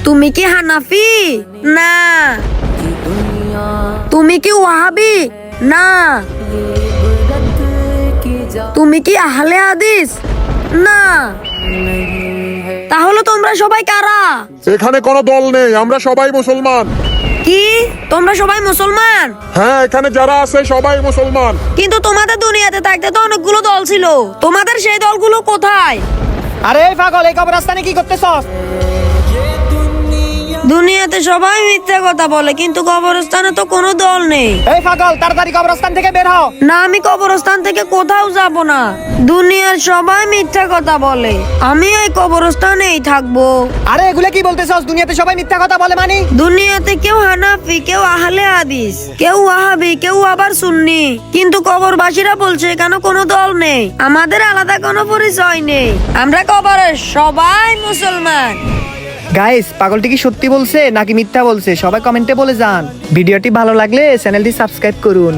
তুমি কি হানাফি? না। তুমি কি ওয়াহাবি? না। তুমি কি আহলে হাদিস? না। তাহলে তোমরা সবাই কারা? এখানে কোনো দল নেই, আমরা সবাই মুসলমান। কি তোমরা সবাই মুসলমান? হ্যাঁ, এখানে যারা আছে সবাই মুসলমান। কিন্তু তোমাদের দুনিয়াতে থাকতে তো অনেকগুলো দল ছিল, তোমাদের সেই দলগুলো কোথায়? আরে এই পাগল, এই কবরস্থানে কি করতেছস? দুনিয়াতে সবাই মিথ্যা কথা বলে, কিন্তু কবরস্থানে তো কোনো দল নেই। এই পাগল, তাড়াতাড়ি কবরস্থান থেকে বের হও। না, আমি কবরস্থান থেকে কোথাও যাব না। দুনিয়ার সবাই মিথ্যা কথা বলে, আমি এই কবরস্থানেই থাকবো। আরে এগুলা কি বলতেছস? দুনিয়াতে সবাই মিথ্যা কথা বলে মানে? দুনিয়াতে কেউ হানাফি, কেউ আহলে হাদিস, কেউ ওয়াহাবি, কেউ আবার সুন্নি, কিন্তু কবরবাসীরা বলছে এখানে কোনো দল নেই, আমাদের আলাদা কোনো পরিচয় নেই, আমরা কবরের সবাই মুসলমান। গাইস, পাগলটি কি সত্যি বলছে নাকি মিথ্যা বলছে? সবাই কমেন্টে বলে যান। ভিডিওটি ভালো লাগলে চ্যানেলটি সাবস্ক্রাইব করুন।